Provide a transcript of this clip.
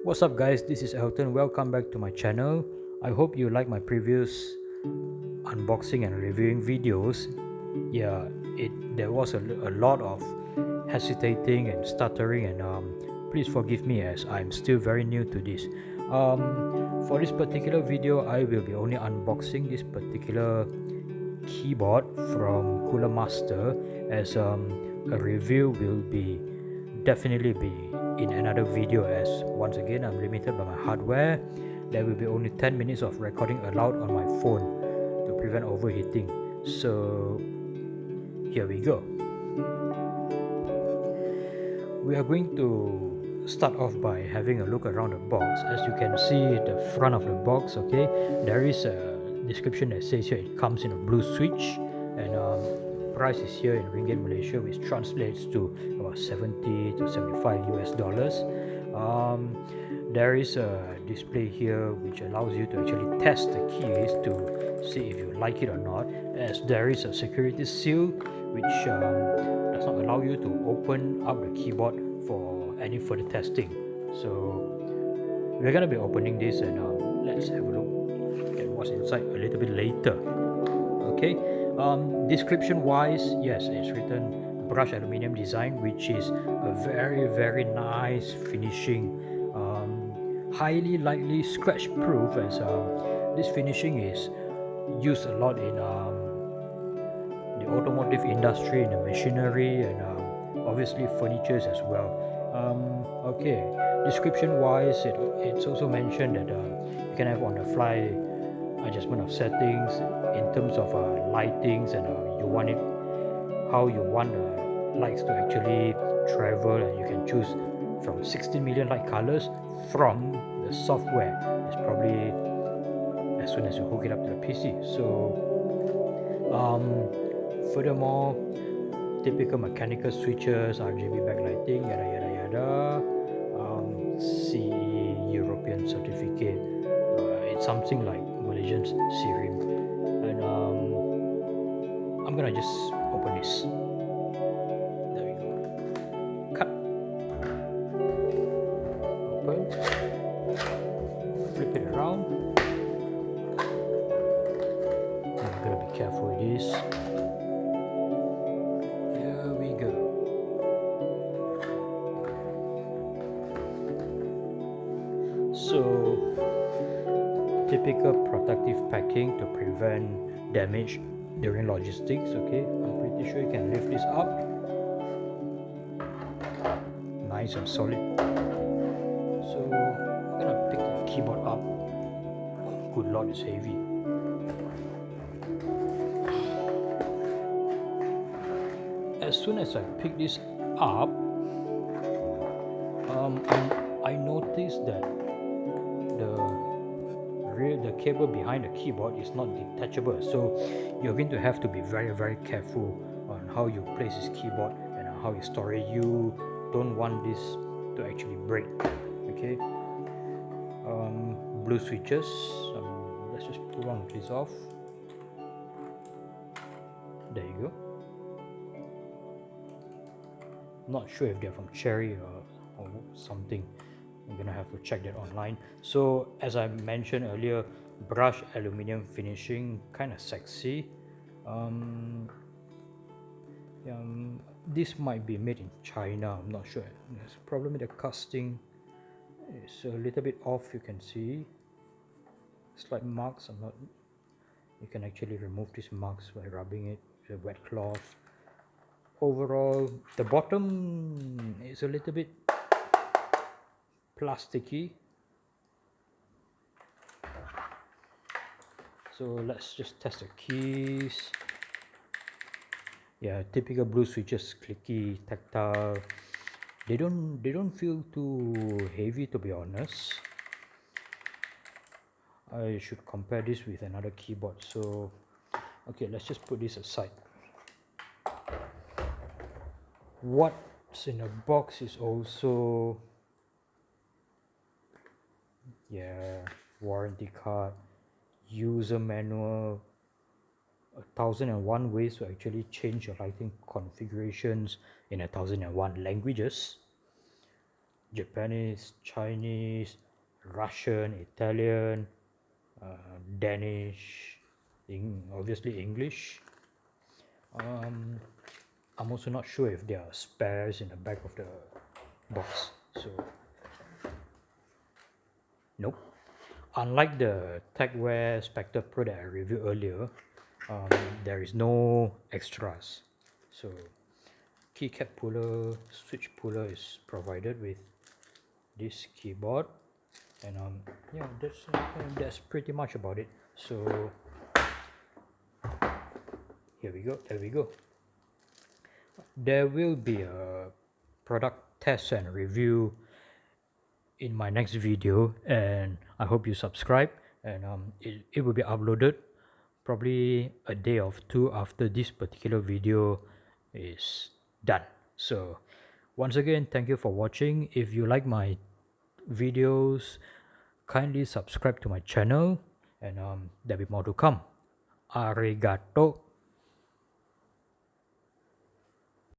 What's up guys, this is Elton. Welcome back to my channel. I hope you like my previous unboxing and reviewing videos. Yeah, there was a lot of hesitating and stuttering, and please forgive me as I'm still very new to this. For this particular video, I will be only unboxing this particular keyboard from Cooler Master, as a review will be definitely be in another video, as once again I'm limited by my hardware. There will be only 10 minutes of recording allowed on my phone to prevent overheating. So here we go. We are going to start off by having a look around the box. As you can see the front of the box, okay, there is a description that says here it comes in a blue switch, and price is here in Ringgit Malaysia, which translates to about 70 to 75 US dollars. There is a display here which allows you to actually test the keys to see if you like it or not, as there is a security seal which does not allow you to open up the keyboard for any further testing. So we're gonna be opening this, and let's have a look at what's inside a little bit later. Okay, description wise, yes, it's written brushed aluminum design, which is a very nice finishing, highly likely scratch proof, as this finishing is used a lot in the automotive industry, in the machinery, and obviously furnitures as well. Okay, description wise, it's also mentioned that you can have on the fly adjustment of settings in terms of lightings, and you want it how you want the lights to actually travel, and you can choose from 16 million light colors from the software. It's probably as soon as you hook it up to the PC. So furthermore, typical mechanical switches, RGB backlighting, yada yada yada. CE European certificate. It's something like Malaysian Sirim, and I'm gonna just open this. There we go. Cut. Open. Flip it around. I'm gonna be careful with this. Here we go. So, typical protective packing to prevent damage during logistics. Okay, I'm pretty sure you can lift this up. Nice and solid. So I'm gonna pick the keyboard up. Oh, good lord, it's heavy. As soon as I pick this up, I noticed that the cable behind the keyboard is not detachable, so you're going to have to be very careful on how you place this keyboard and how you store it. You don't want this to actually break. Okay, blue switches. Let's just pull one of these off. There you go. Not sure if they're from Cherry or something. I'm gonna have to check that online. So as I mentioned earlier, brushed aluminum finishing, kind of sexy. This might be made in China, I'm not sure. There's a problem with the casting. It's a little bit off, you can see slight marks. You can actually remove these marks by rubbing it with a wet cloth. Overall, the bottom is a little bit plasticky. So let's just test the keys. Yeah, typical blue switches, clicky, tactile. They don't feel too heavy, to be honest. I should compare this with another keyboard. So okay, let's just put this aside. What's in the box is also, yeah, warranty card, user manual, 1001 ways to actually change your lighting configurations in 1001 languages. Japanese, Chinese, Russian, Italian, Danish, obviously English. I'm also not sure if there are spares in the back of the box, so nope. Unlike the tecware Spectre Pro that I reviewed earlier, there is no extras. So keycap puller, switch puller is provided with this keyboard, and yeah, that's pretty much about it. So here we go. There we go. There will be a product test and review in my next video, and I hope you subscribe, and it will be uploaded probably a day or two after this particular video is done. So once again, thank you for watching. If you like my videos, kindly subscribe to my channel, and there'll be more to come. Arigato.